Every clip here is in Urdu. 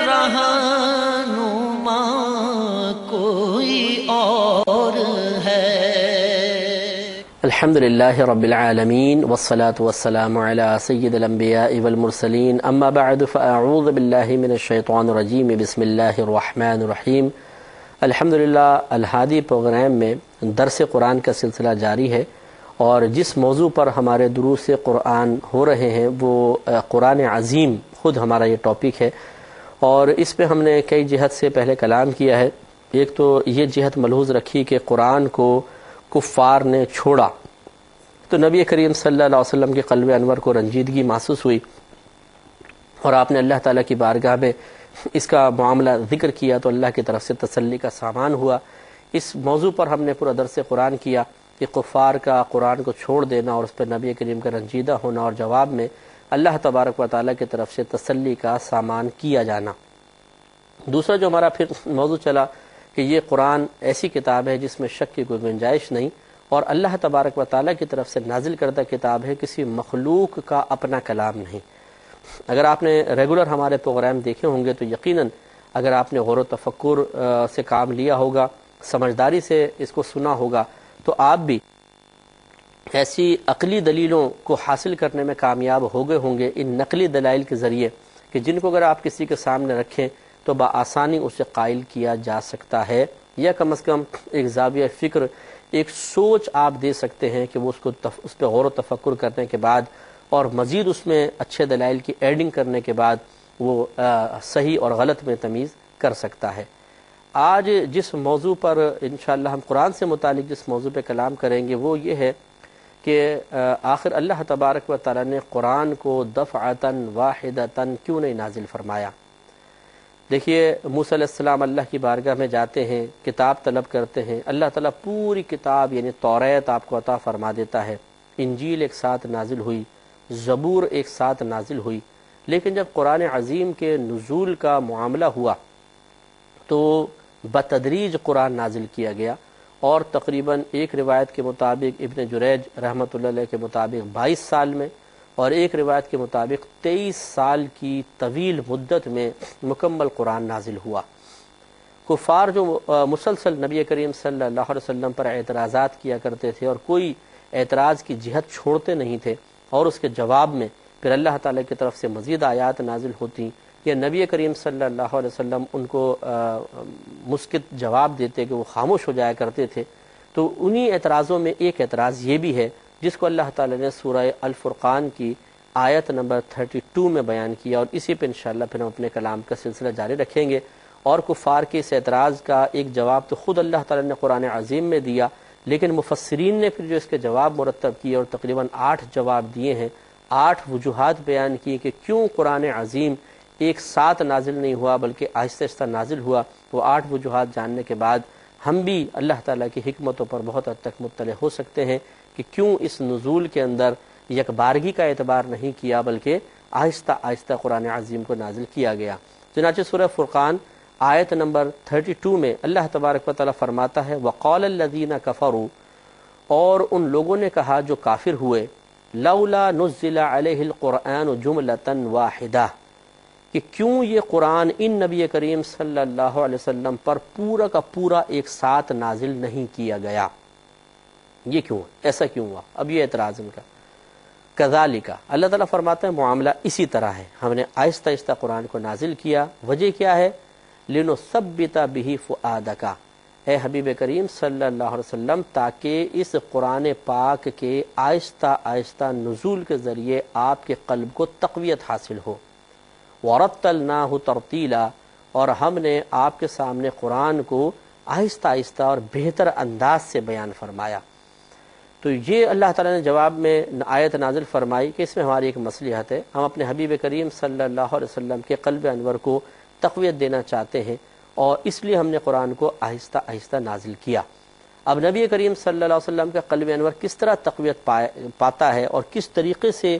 رہنما کوئی اور ہے۔ الحمدللہ رب العالمین والصلاة والسلام علی سید الانبیاء والمرسلین، اما بعد فاعوذ باللہ من الشیطان الرجیم، بسم اللہ الرحمن الرحیم۔ الحمدللہ الہادی پروگرام میں درس قرآن کا سلسلہ جاری ہے، اور جس موضوع پر ہمارے دروس قرآن ہو رہے ہیں وہ قرآن عظیم خود ہمارا یہ ٹاپک ہے، اور اس پہ ہم نے کئی جہت سے پہلے کلام کیا ہے۔ ایک تو یہ جہت ملحوظ رکھی کہ قرآن کو کفار نے چھوڑا تو نبی کریم صلی اللہ علیہ وسلم کے قلب انور کو رنجیدگی محسوس ہوئی، اور آپ نے اللہ تعالیٰ کی بارگاہ میں اس کا معاملہ ذکر کیا تو اللہ کی طرف سے تسلی کا سامان ہوا۔ اس موضوع پر ہم نے پورا درس قرآن کیا کہ کفار کا قرآن کو چھوڑ دینا اور اس پر نبی کریم کا رنجیدہ ہونا، اور جواب میں اللہ تبارک و تعالیٰ کی طرف سے تسلی کا سامان کیا جانا۔ دوسرا جو ہمارا پھر موضوع چلا کہ یہ قرآن ایسی کتاب ہے جس میں شک کی کوئی گنجائش نہیں، اور اللہ تبارک و تعالیٰ کی طرف سے نازل کردہ کتاب ہے، کسی مخلوق کا اپنا کلام نہیں۔ اگر آپ نے ریگولر ہمارے پروگرام دیکھے ہوں گے تو یقیناً اگر آپ نے غور و تفکر سے کام لیا ہوگا، سمجھداری سے اس کو سنا ہوگا، تو آپ بھی ایسی عقلی دلیلوں کو حاصل کرنے میں کامیاب ہو گئے ہوں گے ان نقلی دلائل کے ذریعے کہ جن کو اگر آپ کسی کے سامنے رکھیں تو بآسانی اسے قائل کیا جا سکتا ہے، یا کم از کم ایک زاویہ فکر، ایک سوچ آپ دے سکتے ہیں کہ وہ اس پہ غور و تفکر کرنے کے بعد اور مزید اس میں اچھے دلائل کی ایڈنگ کرنے کے بعد وہ صحیح اور غلط میں تمیز کر سکتا ہے۔ آج جس موضوع پر انشاءاللہ ہم قرآن سے متعلق جس موضوع پہ کلام کریں گے وہ یہ ہے کہ آخر اللہ تبارک و تعالیٰ نے قرآن کو دفعتاً واحدتاً کیوں نہیں نازل فرمایا؟ دیکھیے موسیٰ علیہ السلام اللہ کی بارگاہ میں جاتے ہیں، کتاب طلب کرتے ہیں، اللہ تعالیٰ پوری کتاب یعنی توریت آپ کو عطا فرما دیتا ہے، انجیل ایک ساتھ نازل ہوئی، زبور ایک ساتھ نازل ہوئی، لیکن جب قرآن عظیم کے نزول کا معاملہ ہوا تو بتدریج قرآن نازل کیا گیا، اور تقریباً ایک روایت کے مطابق ابن جریج رحمۃ اللہ علیہ کے مطابق 22 سال میں، اور ایک روایت کے مطابق 23 سال کی طویل مدت میں مکمل قرآن نازل ہوا۔ کفار جو مسلسل نبی کریم صلی اللہ علیہ وسلم پر اعتراضات کیا کرتے تھے اور کوئی اعتراض کی جہت چھوڑتے نہیں تھے، اور اس کے جواب میں پھر اللہ تعالیٰ کی طرف سے مزید آیات نازل ہوتی، یا نبی کریم صلی اللہ علیہ وسلم ان کو مسکت جواب دیتے کہ وہ خاموش ہو جایا کرتے تھے، تو انہی اعتراضوں میں ایک اعتراض یہ بھی ہے جس کو اللہ تعالیٰ نے سورہ الفرقان کی آیت نمبر 32 میں بیان کیا، اور اسی پہ انشاءاللہ پھر ہم اپنے کلام کا سلسلہ جاری رکھیں گے۔ اور کفار کے اس اعتراض کا ایک جواب تو خود اللہ تعالیٰ نے قرآن عظیم میں دیا، لیکن مفسرین نے پھر جو اس کے جواب مرتب کیے اور تقریباً 8 جواب دیے ہیں، 8 وجوہات بیان کیے کہ کیوں قرآن عظیم ایک ساتھ نازل نہیں ہوا بلکہ آہستہ آہستہ نازل ہوا۔ وہ 8 وجوہات جاننے کے بعد ہم بھی اللہ تعالیٰ کی حکمتوں پر بہت حد تک مطلع ہو سکتے ہیں کہ کیوں اس نزول کے اندر یکبارگی کا اعتبار نہیں کیا بلکہ آہستہ آہستہ قرآن عظیم کو نازل کیا گیا۔ چنانچہ سورہ فرقان آیت نمبر 32 میں اللہ تبارک و تعالیٰ فرماتا ہے وَقَالَ الَّذِينَ كَفَرُوا، اور ان لوگوں نے کہا جو کافر ہوئے، لَوْلَا نُزِّلَ عَلَيْهِ الْقُرْآنُ جُمْلَةً وَاحِدَةً، کہ کیوں یہ قرآن ان نبی کریم صلی اللہ علیہ وسلم پر پورا کا پورا ایک ساتھ نازل نہیں کیا گیا؟ یہ کیوں، ایسا کیوں ہوا؟ اب یہ اعتراض ان کا۔ کذالک، اللہ تعالیٰ فرماتا ہے معاملہ اسی طرح ہے، ہم نے آہستہ آہستہ قرآن کو نازل کیا۔ وجہ کیا ہے؟ لنثبت بہ فؤادک، اے حبیب کریم صلی اللہ علیہ وسلم، تاکہ اس قرآن پاک کے آہستہ آہستہ نزول کے ذریعے آپ کے قلب کو تقویت حاصل ہو۔ ورتلناہ ترتیلا، اور ہم نے آپ کے سامنے قرآن کو آہستہ آہستہ اور بہتر انداز سے بیان فرمایا۔ تو یہ اللہ تعالیٰ نے جواب میں آیت نازل فرمائی کہ اس میں ہماری ایک مصلحت ہے، ہم اپنے حبیب کریم صلی اللہ علیہ وسلم کے قلب انور کو تقویت دینا چاہتے ہیں، اور اس لیے ہم نے قرآن کو آہستہ آہستہ نازل کیا۔ اب نبی کریم صلی اللہ علیہ وسلم کا قلب انور کس طرح تقویت پاتا ہے اور کس طریقے سے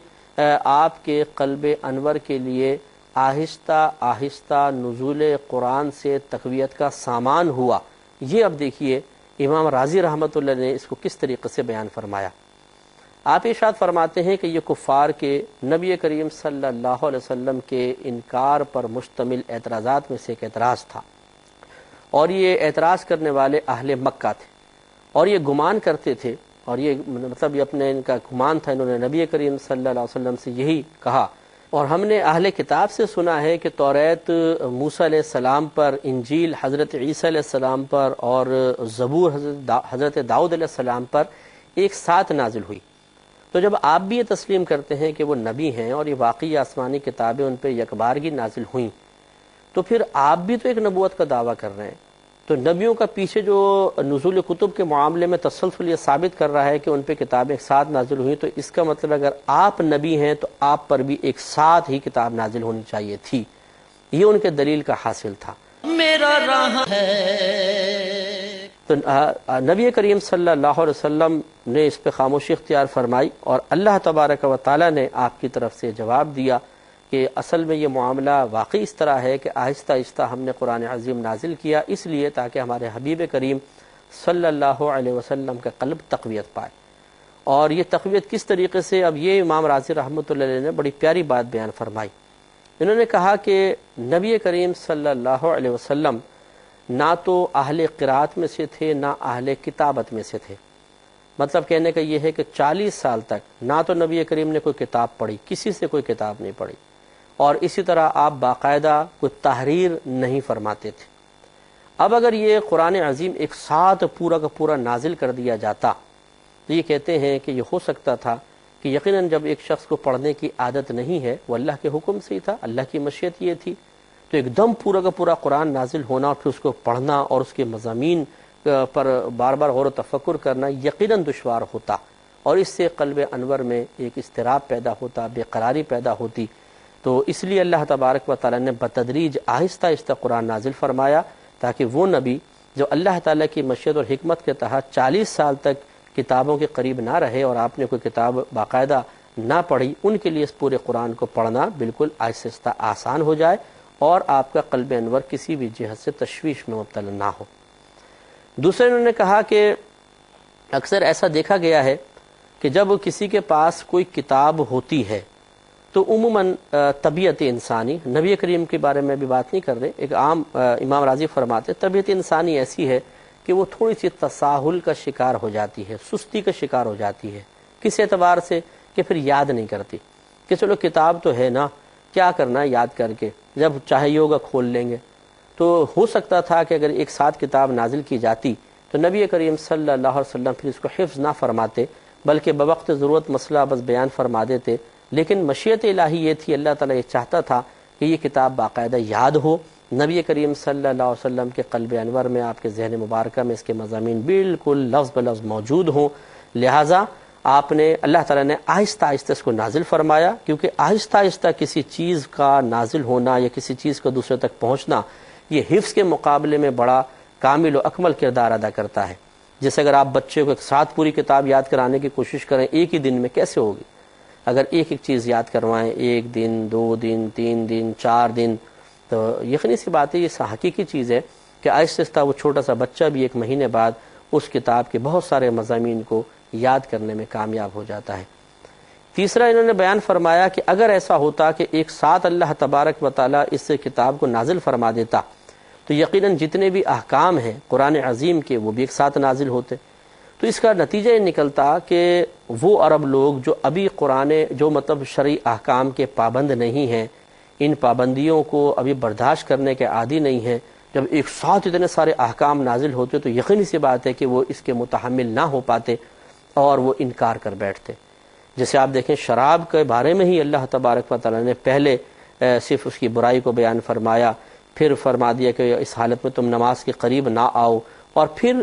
آپ کے قلب انور کے لیے آہستہ آہستہ نزول قرآن سے تقویت کا سامان ہوا، یہ اب دیکھیے امام راضی رحمۃ اللہ نے اس کو کس طریقے سے بیان فرمایا۔ آپ ارشاد فرماتے ہیں کہ یہ کفار کے نبی کریم صلی اللہ علیہ وسلم کے انکار پر مشتمل اعتراضات میں سے ایک اعتراض تھا، اور یہ اعتراض کرنے والے اہل مکہ تھے، اور یہ گمان کرتے تھے، اور یہ مطلب یہ اپنے ان کا گمان تھا، انہوں نے نبی کریم صلی اللہ علیہ وسلم سے یہی کہا، اور ہم نے اہل کتاب سے سنا ہے کہ توریت موسیٰ علیہ السلام پر، انجیل حضرت عیسیٰ علیہ السلام پر، اور زبور حضرت داؤد علیہ السلام پر ایک ساتھ نازل ہوئی۔ تو جب آپ بھی یہ تسلیم کرتے ہیں کہ وہ نبی ہیں اور یہ واقعی آسمانی کتابیں ان پہ یکبارگی نازل ہوئیں، تو پھر آپ بھی تو ایک نبوت کا دعویٰ کر رہے ہیں۔ تو نبیوں کا پیچھے جو نزول کتب کے معاملے میں تسلسل یہ ثابت کر رہا ہے کہ ان پہ کتابیں ایک ساتھ نازل ہوئیں، تو اس کا مطلب اگر آپ نبی ہیں تو آپ پر بھی ایک ساتھ ہی کتاب نازل ہونی چاہیے تھی۔ یہ ان کے دلیل کا حاصل تھا۔ میرا راہ ہے۔ تو نبی کریم صلی اللہ علیہ وسلم نے اس پہ خاموشی اختیار فرمائی، اور اللہ تبارک و تعالی نے آپ کی طرف سے جواب دیا کہ اصل میں یہ معاملہ واقعی اس طرح ہے کہ آہستہ آہستہ ہم نے قرآن عظیم نازل کیا، اس لیے تاکہ ہمارے حبیب کریم صلی اللہ علیہ وسلم کا قلب تقویت پائے۔ اور یہ تقویت کس طریقے سے، اب یہ امام رازی رحمۃ اللہ علیہ نے بڑی پیاری بات بیان فرمائی۔ انہوں نے کہا کہ نبی کریم صلی اللہ علیہ وسلم نہ تو اہل قرات میں سے تھے، نہ اہل کتابت میں سے تھے۔ مطلب کہنے کا یہ ہے کہ 40 سال تک نہ تو نبی کریم نے کوئی کتاب پڑھی، کسی سے کوئی کتاب نہیں پڑھی، اور اسی طرح آپ باقاعدہ کوئی تحریر نہیں فرماتے تھے۔ اب اگر یہ قرآن عظیم ایک ساتھ پورا کا پورا نازل کر دیا جاتا تو یہ کہتے ہیں کہ یہ ہو سکتا تھا کہ یقیناً جب ایک شخص کو پڑھنے کی عادت نہیں ہے، وہ اللہ کے حکم سے ہی تھا، اللہ کی مشیت یہ تھی، تو ایک دم پورا کا پورا قرآن نازل ہونا اور پھر اس کو پڑھنا اور اس کے مضامین پر بار بار غور و تفکر کرنا یقیناً دشوار ہوتا، اور اس سے قلب انور میں ایک اضطراب پیدا ہوتا، بے قراری پیدا ہوتی۔ تو اس لیے اللہ تبارک و تعالی نے بتدریج آہستہ آہستہ قرآن نازل فرمایا، تاکہ وہ نبی جو اللہ تعالیٰ کی مشیت اور حکمت کے تحت 40 سال تک کتابوں کے قریب نہ رہے اور آپ نے کوئی کتاب باقاعدہ نہ پڑھی، ان کے لیے اس پورے قرآن کو پڑھنا بالکل آہستہ آہستہ آسان ہو جائے، اور آپ کا قلب انور کسی بھی جہت سے تشویش میں مبتلا نہ ہو۔ دوسرے انہوں نے کہا کہ اکثر ایسا دیکھا گیا ہے کہ جب کسی کے پاس کوئی کتاب ہوتی ہے تو عموماً طبیعت انسانی، نبی کریم کے بارے میں بھی بات نہیں کر رہے، ایک عام امام راضی فرماتے طبیعت انسانی ایسی ہے کہ وہ تھوڑی سی تساہل کا شکار ہو جاتی ہے، سستی کا شکار ہو جاتی ہے، کس اعتبار سے کہ پھر یاد نہیں کرتی کہ چلو کتاب تو ہے نا، کیا کرنا ہے یاد کر کے، جب چاہیے ہوگا کھول لیں گے۔ تو ہو سکتا تھا کہ اگر ایک ساتھ کتاب نازل کی جاتی تو نبی کریم صلی اللہ علیہ وسلم پھر اس کو حفظ نہ فرماتے، بلکہ بوقت ضرورت مسئلہ بس بیان فرما دیتے، لیکن مشیت الہی یہ تھی، اللہ تعالیٰ یہ چاہتا تھا کہ یہ کتاب باقاعدہ یاد ہو، نبی کریم صلی اللہ علیہ وسلم کے قلب انور میں، آپ کے ذہن مبارکہ میں اس کے مضامین بالکل لفظ بلفظ موجود ہوں، لہٰذا آپ نے اللہ تعالیٰ نے آہستہ آہستہ اس کو نازل فرمایا، کیونکہ آہستہ آہستہ کسی چیز کا نازل ہونا یا کسی چیز کو دوسرے تک پہنچنا یہ حفظ کے مقابلے میں بڑا کامل و اکمل کردار ادا کرتا ہے۔ جیسے اگر آپ بچے کو ایک ساتھ پوری کتاب یاد کرانے کی کوشش کریں ایک ہی دن میں، کیسے ہوگی؟ اگر ایک ایک چیز یاد کروائیں، 1 دن 2 دن 3 دن 4 دن، تو یقینی سی بات ہے یہ حقیقی چیز ہے کہ آہستہ آہستہ وہ چھوٹا سا بچہ بھی 1 مہینے بعد اس کتاب کے بہت سارے مضامین کو یاد کرنے میں کامیاب ہو جاتا ہے۔ تیسرا انہوں نے بیان فرمایا کہ اگر ایسا ہوتا کہ ایک ساتھ اللہ تبارک و تعالیٰ اس کتاب کو نازل فرما دیتا تو یقیناً جتنے بھی احکام ہیں قرآن عظیم کے وہ بھی ایک ساتھ نازل ہوتے۔ تو اس کا نتیجہ یہ نکلتا کہ وہ عرب لوگ جو ابھی قرآن جو مطلب شرعی احکام کے پابند نہیں ہیں، ان پابندیوں کو ابھی برداشت کرنے کے عادی نہیں ہیں، جب ایک ساتھ اتنے سارے احکام نازل ہوتے تو یقینی سی بات ہے کہ وہ اس کے متحمل نہ ہو پاتے اور وہ انکار کر بیٹھتے۔ جیسے آپ دیکھیں شراب کے بارے میں ہی اللہ تبارک و تعالیٰ نے پہلے صرف اس کی برائی کو بیان فرمایا، پھر فرما دیا کہ اس حالت میں تم نماز کے قریب نہ آؤ، اور پھر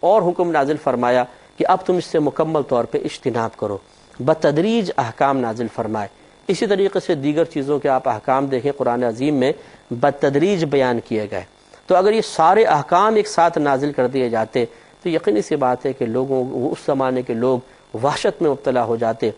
اور حکم نازل فرمایا کہ اب تم اس سے مکمل طور پہ اجتناب کرو، بتدریج احکام نازل فرمائے۔ اسی طریقے سے دیگر چیزوں کے آپ احکام دیکھیں قرآن عظیم میں بتدریج بیان کیے گئے۔ تو اگر یہ سارے احکام ایک ساتھ نازل کر دیے جاتے تو یقینی سی بات ہے کہ لوگوں اس زمانے کے لوگ وحشت میں مبتلا ہو جاتے،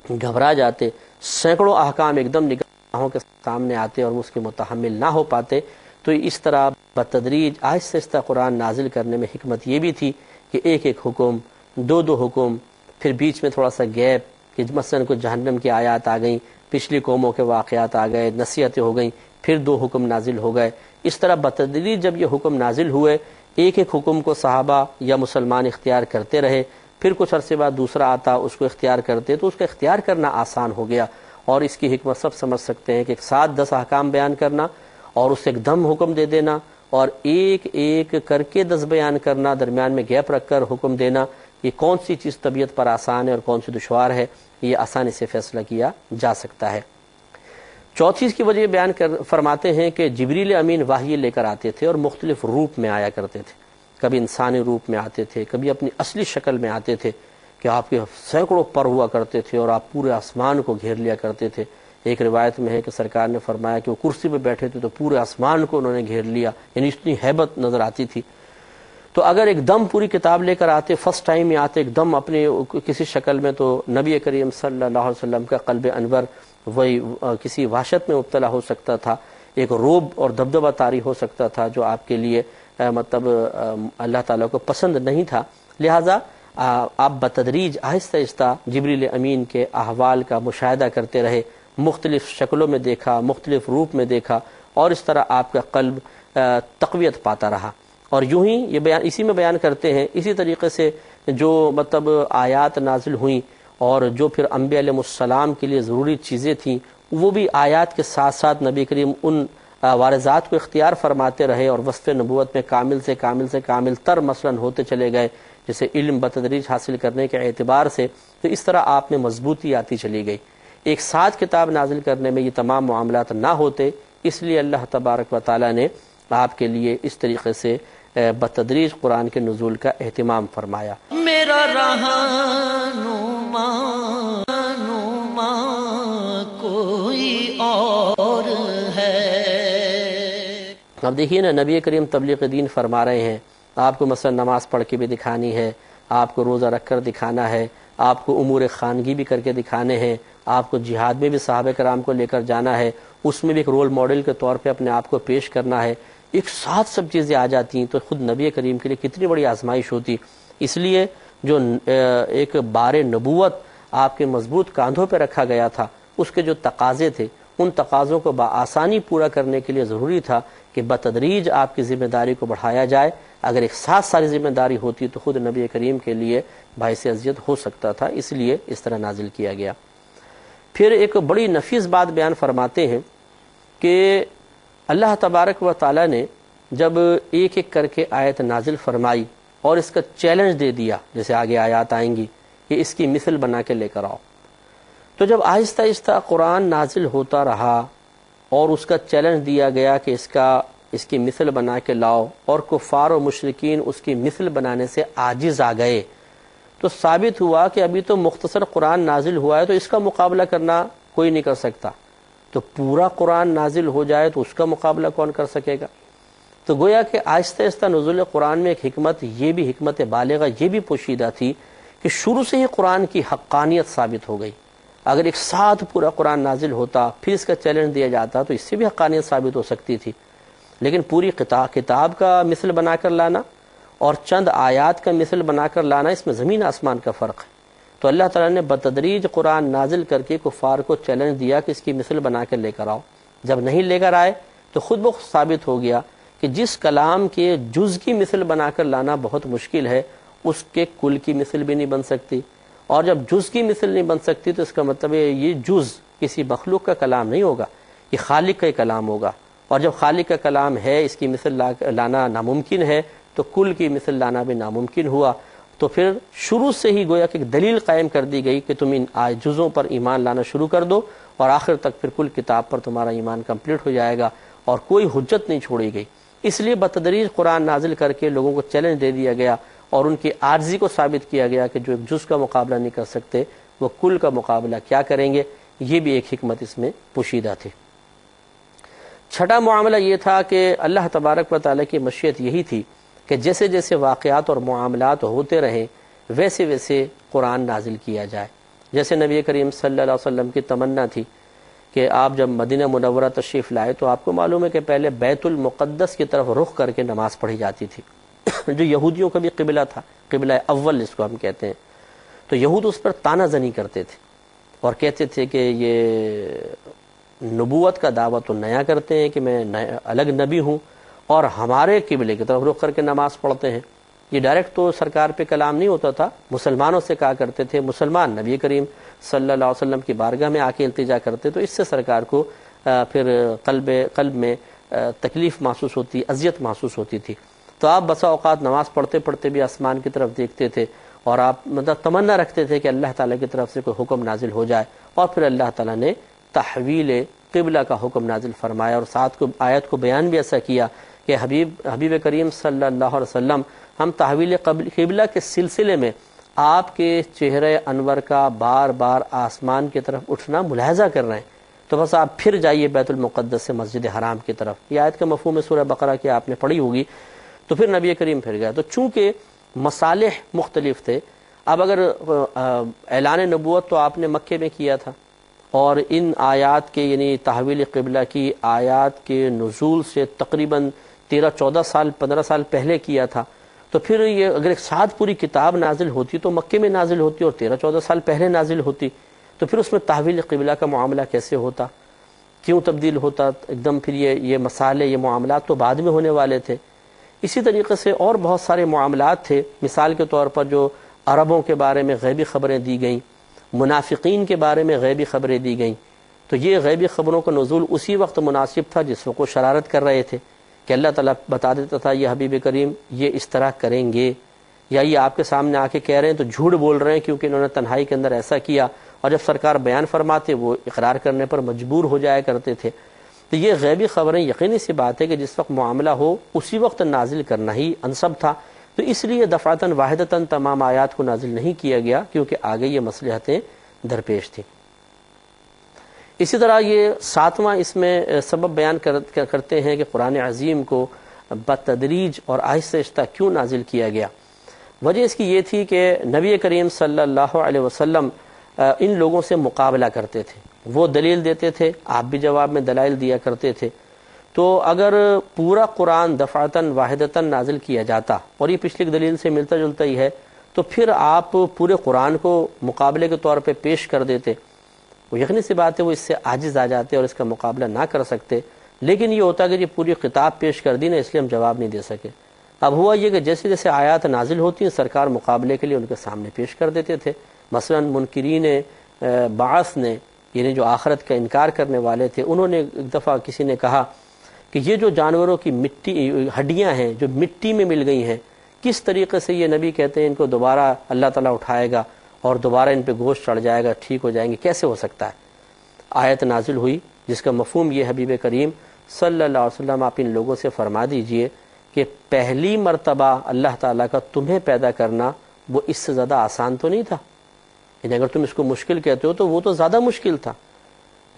گھبرا جاتے، سینکڑوں احکام ایک دم نگاہوں کے سامنے آتے اور وہ اس کے متحمل نہ ہو پاتے۔ تو اس طرح بتدریج آہستہ آہستہ قرآن نازل کرنے میں حکمت یہ بھی تھی کہ ایک ایک حکم، 2 حکم، پھر بیچ میں تھوڑا سا گیپ کہ مثلا کچھ جہنم کی آیات آ گئیں، پچھلی قوموں کے واقعات آ گئے، نصیحتیں ہو گئیں، پھر 2 حکم نازل ہو گئے۔ اس طرح بتدریج جب یہ حکم نازل ہوئے، ایک ایک حکم کو صحابہ یا مسلمان اختیار کرتے رہے، پھر کچھ عرصے بعد دوسرا آتا اس کو اختیار کرتے، تو اس کا اختیار کرنا آسان ہو گیا۔ اور اس کی حکمت سب سمجھ سکتے ہیں کہ ایک ساتھ 10 احکام بیان کرنا اور اسے ایک دم حکم دے دینا، اور ایک ایک کر کے 10 بیان کرنا، درمیان میں گیپ رکھ کر حکم دینا، یہ کون سی چیز طبیعت پر آسان ہے اور کون سی دشوار ہے، یہ آسانی سے فیصلہ کیا جا سکتا ہے۔ چوتھی اس کی وجہ بیان فرماتے ہیں کہ جبریل امین وحی لے کر آتے تھے اور مختلف روپ میں آیا کرتے تھے، کبھی انسانی روپ میں آتے تھے، کبھی اپنی اصلی شکل میں آتے تھے کہ آپ کے سینکڑوں پر ہوا کرتے تھے اور آپ پورے آسمان کو گھیر لیا کرتے تھے۔ ایک روایت میں ہے کہ سرکار نے فرمایا کہ وہ کرسی پہ بیٹھے تھے تو پورے آسمان کو انہوں نے گھیر لیا، یعنی اتنی ہیبت نظر آتی تھی۔ تو اگر ایک دم پوری کتاب لے کر آتے، فرسٹ ٹائم میں آتے ایک دم اپنے کسی شکل میں، تو نبی کریم صلی اللہ علیہ وسلم کا قلب انور وہی کسی وحشت میں مبتلا ہو سکتا تھا، ایک روب اور دبدبہ طاری ہو سکتا تھا جو آپ کے لیے مطلب اللہ تعالیٰ کو پسند نہیں تھا۔ لہٰذا آپ بتدریج آہستہ آہستہ جبریل امین کے احوال کا مشاہدہ کرتے رہے، مختلف شکلوں میں دیکھا، مختلف روپ میں دیکھا، اور اس طرح آپ کا قلب تقویت پاتا رہا۔ اور یوں ہی یہ بیان اسی میں بیان کرتے ہیں، اسی طریقے سے جو مطلب آیات نازل ہوئیں اور جو پھر انبیاء علیہ السلام کے لیے ضروری چیزیں تھیں، وہ بھی آیات کے ساتھ ساتھ نبی کریم ان وارثات کو اختیار فرماتے رہے اور وصف نبوت میں کامل سے کامل تر مثلا ہوتے چلے گئے، جیسے علم بتدریج حاصل کرنے کے اعتبار سے۔ تو اس طرح آپ میں مضبوطی آتی چلی گئی۔ ایک ساتھ کتاب نازل کرنے میں یہ تمام معاملات نہ ہوتے، اس لیے اللہ تبارک و تعالی نے آپ کے لیے اس طریقے سے بتدریج قرآن کے نزول کا اہتمام فرمایا۔ میرا رہنما کوئی اور ہے۔ اب دیکھیے نا، نبی کریم تبلیغ دین فرما رہے ہیں، آپ کو مثلا نماز پڑھ کے بھی دکھانی ہے، آپ کو روزہ رکھ کر دکھانا ہے، آپ کو امور خانگی بھی کر کے دکھانے ہیں، آپ کو جہاد میں بھی صحابہ کرام کو لے کر جانا ہے، اس میں بھی ایک رول ماڈل کے طور پہ اپنے آپ کو پیش کرنا ہے۔ ایک ساتھ سب چیزیں آ جاتی ہیں تو خود نبی کریم کے لیے کتنی بڑی آزمائش ہوتی۔ اس لیے جو ایک بار نبوت آپ کے مضبوط کاندھوں پہ رکھا گیا تھا، اس کے جو تقاضے تھے، ان تقاضوں کو بآسانی پورا کرنے کے لیے ضروری تھا کہ بتدریج آپ کی ذمہ داری کو بڑھایا جائے۔ اگر ایک ساتھ ساری ذمہ داری ہوتی تو خود نبی کریم کے لیے باعث اذیت ہو سکتا تھا، اس لیے اس طرح نازل کیا گیا۔ پھر ایک بڑی نفیس بات بیان فرماتے ہیں کہ اللہ تبارک و تعالی نے جب ایک ایک کر کے آیت نازل فرمائی اور اس کا چیلنج دے دیا، جیسے آگے آیات آئیں گی کہ اس کی مثل بنا کے لے کر آؤ، تو جب آہستہ آہستہ قرآن نازل ہوتا رہا اور اس کا چیلنج دیا گیا کہ اس کی مثل بنا کے لاؤ، اور کفار و مشرکین اس کی مثل بنانے سے عاجز آ گئے، تو ثابت ہوا کہ ابھی تو مختصر قرآن نازل ہوا ہے تو اس کا مقابلہ کرنا کوئی نہیں کر سکتا، تو پورا قرآن نازل ہو جائے تو اس کا مقابلہ کون کر سکے گا؟ تو گویا کہ آہستہ آہستہ نزول قرآن میں ایک حکمت، یہ بھی حکمت بالغہ یہ بھی پوشیدہ تھی کہ شروع سے ہی قرآن کی حقانیت ثابت ہو گئی۔ اگر ایک ساتھ پورا قرآن نازل ہوتا پھر اس کا چیلنج دیا جاتا تو اس سے بھی حقانیت ثابت ہو سکتی تھی، لیکن پوری کتاب کا مثل بنا کر لانا اور چند آیات کا مثل بنا کر لانا، اس میں زمین آسمان کا فرق ہے۔ تو اللہ تعالیٰ نے بتدریج قرآن نازل کر کے کفار کو چیلنج دیا کہ اس کی مثل بنا کر لے کر آؤ۔ جب نہیں لے کر آئے تو خود بخود ثابت ہو گیا کہ جس کلام کے جز کی مثل بنا کر لانا بہت مشکل ہے، اس کے کل کی مثل بھی نہیں بن سکتی، اور جب جز کی مثل نہیں بن سکتی تو اس کا مطلب ہے یہ جز کسی مخلوق کا کلام نہیں ہوگا، یہ خالق کا ہی کلام ہوگا، اور جب خالق کا کلام ہے اس کی مثل لانا ناممکن ہے تو کل کی مثل لانا بھی ناممکن ہوا۔ تو پھر شروع سے ہی گویا کہ ایک دلیل قائم کر دی گئی کہ تم ان جزوں پر ایمان لانا شروع کر دو، اور آخر تک پھر کل کتاب پر تمہارا ایمان کمپلیٹ ہو جائے گا، اور کوئی حجت نہیں چھوڑی گئی۔ اس لیے بتدریج قرآن نازل کر کے لوگوں کو چیلنج دے دیا گیا اور ان کی عاجزی کو ثابت کیا گیا کہ جو ایک جز کا مقابلہ نہیں کر سکتے وہ کل کا مقابلہ کیا کریں گے۔ یہ بھی ایک حکمت اس میں پوشیدہ تھی۔ چھٹا معاملہ یہ تھا کہ اللہ تبارک و تعالیٰ کی مشیت یہی تھی کہ جیسے جیسے واقعات اور معاملات ہوتے رہیں ویسے ویسے قرآن نازل کیا جائے۔ جیسے نبی کریم صلی اللہ علیہ وسلم کی تمنا تھی کہ آپ جب مدینہ منورہ تشریف لائے تو آپ کو معلوم ہے کہ پہلے بیت المقدس کی طرف رخ کر کے نماز پڑھی جاتی تھی جو یہودیوں کا بھی قبلہ تھا، قبلہ اول جس کو ہم کہتے ہیں۔ تو یہود اس پر تانا زنی کرتے تھے اور کہتے تھے کہ یہ نبوت کا دعویٰ تو نیا کرتے ہیں کہ میں الگ نبی ہوں، اور ہمارے قبلے کی طرف رخ کر کے نماز پڑھتے ہیں۔ یہ ڈائریکٹ تو سرکار پہ کلام نہیں ہوتا تھا، مسلمانوں سے کہا کرتے تھے، مسلمان نبی کریم صلی اللہ علیہ وسلم کی بارگاہ میں آ کے التجا کرتے، تو اس سے سرکار کو پھر قلب میں تکلیف محسوس ہوتی، اذیت محسوس ہوتی تھی۔ تو آپ بسا اوقات نماز پڑھتے پڑھتے بھی آسمان کی طرف دیکھتے تھے اور آپ تمنا رکھتے تھے کہ اللہ تعالیٰ کی طرف سے کوئی حکم نازل ہو جائے، اور پھر اللہ تعالیٰ نے تحویل قبلہ کا حکم نازل فرمایا، اور ساتھ کو آیت کو بیان بھی ایسا کیا کہ حبیب کریم صلی اللہ علیہ وسلم ہم تحویل قبلہ کے سلسلے میں آپ کے چہرے انور کا بار بار آسمان کی طرف اٹھنا ملاحظہ کر رہے ہیں، تو بس آپ پھر جائیے بیت المقدس سے مسجد حرام کی طرف۔ یہ آیت کا مفہوم ہے سورہ بقرہ کی، آپ نے پڑھی ہوگی۔ تو پھر نبی کریم پھر گیا، تو چونکہ مصالح مختلف تھے، اب اگر اعلان نبوت تو آپ نے مکے میں کیا تھا، اور ان آیات کے یعنی تحویل قبلہ کی آیات کے نزول سے تقریباً 13-14 سال 15 سال پہلے کیا تھا، تو پھر یہ اگر ایک ساتھ پوری کتاب نازل ہوتی تو مکے میں نازل ہوتی اور 13-14 سال پہلے نازل ہوتی، تو پھر اس میں تحویل قبلہ کا معاملہ کیسے ہوتا، کیوں تبدیل ہوتا ایک دم؟ پھر یہ مسائل یہ معاملات تو بعد میں ہونے والے تھے۔ اسی طریقے سے اور بہت سارے معاملات تھے، مثال کے طور پر جو عربوں کے بارے میں غیبی خبریں دی گئیں، منافقین کے بارے میں غیبی خبریں دی گئیں، تو یہ غیبی خبروں کا نزول اسی وقت مناسب تھا جس وقت وہ شرارت کر رہے تھے کہ اللہ تعالیٰ بتا دیتا تھا یہ حبیب کریم یہ اس طرح کریں گے، یا یہ آپ کے سامنے آ کے کہہ رہے ہیں تو جھوٹ بول رہے ہیں کیونکہ انہوں نے تنہائی کے اندر ایسا کیا، اور جب سرکار بیان فرماتے وہ اقرار کرنے پر مجبور ہو جایا کرتے تھے۔ تو یہ غیبی خبریں یقینی سی بات ہے کہ جس وقت معاملہ ہو اسی وقت نازل کرنا ہی انسب تھا، تو اس لیے دفعتاً واحدتاً تمام آیات کو نازل نہیں کیا گیا کیونکہ آگے یہ مصلحتیں درپیش تھیں۔ اسی طرح یہ 7واں اس میں سبب بیان کرتے ہیں کہ قرآن عظیم کو بتدریج اور آہستہ آہستہ کیوں نازل کیا گیا۔ وجہ اس کی یہ تھی کہ نبی کریم صلی اللہ علیہ وسلم ان لوگوں سے مقابلہ کرتے تھے، وہ دلیل دیتے تھے، آپ بھی جواب میں دلائل دیا کرتے تھے، تو اگر پورا قرآن دفعتاً واحدتاً نازل کیا جاتا، اور یہ پچھلی دلیل سے ملتا جلتا ہی ہے، تو پھر آپ پورے قرآن کو مقابلے کے طور پہ پیش کر دیتے، وہ یقینی سی بات ہے وہ اس سے عاجز آ جاتے اور اس کا مقابلہ نہ کر سکتے، لیکن یہ ہوتا کہ یہ پوری کتاب پیش کر دی نا، اس لیے ہم جواب نہیں دے سکے۔ اب ہوا یہ کہ جیسے جیسے آیات نازل ہوتی ہیں سرکار مقابلے کے لیے ان کے سامنے پیش کر دیتے تھے۔ مثلا منکرین بعث نے، یعنی جو آخرت کا انکار کرنے والے تھے، انہوں نے ایک دفعہ کسی نے کہا کہ یہ جو جانوروں کی ہڈیاں ہیں جو مٹی میں مل گئی ہیں، کس طریقے سے یہ نبی کہتے ہیں ان کو دوبارہ اللہ تعالیٰ اٹھائے گا اور دوبارہ ان پہ گوشت چڑھ جائے گا، ٹھیک ہو جائیں گے، کیسے ہو سکتا ہے؟ آیت نازل ہوئی جس کا مفہوم یہ حبیب کریم صلی اللہ علیہ وسلم آپ ان لوگوں سے فرما دیجئے کہ پہلی مرتبہ اللہ تعالیٰ کا تمہیں پیدا کرنا وہ اس سے زیادہ آسان تو نہیں تھا، یعنی اگر تم اس کو مشکل کہتے ہو تو وہ تو زیادہ مشکل تھا۔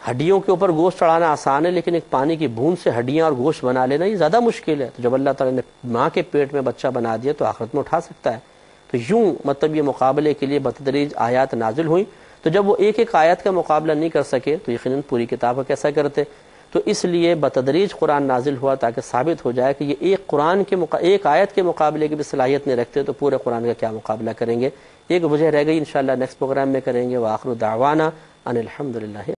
ہڈیوں کے اوپر گوشت چڑھانا آسان ہے، لیکن ایک پانی کی بوند سے ہڈیاں اور گوشت بنا لینا یہ زیادہ مشکل ہے۔ تو جب اللہ تعالیٰ نے ماں کے پیٹ میں بچہ بنا دیا تو آخرت میں اٹھا سکتا ہے۔ تو یوں مطلب یہ مقابلے کے لیے بتدریج آیات نازل ہوئیں، تو جب وہ ایک ایک آیت کا مقابلہ نہیں کر سکے تو یقیناً پوری کتاب کا کیسا کرتے؟ تو اس لیے بتدریج قرآن نازل ہوا تاکہ ثابت ہو جائے کہ یہ ایک آیت کے مقابلے کی بھی صلاحیت نہیں رکھتے تو پورے قرآن کا کیا مقابلہ کریں گے۔ ایک وجہ رہ گئی، انشاءاللہ نیکسٹ پروگرام میں کریں گے۔ وآخر دعوانا ان الحمدللہ۔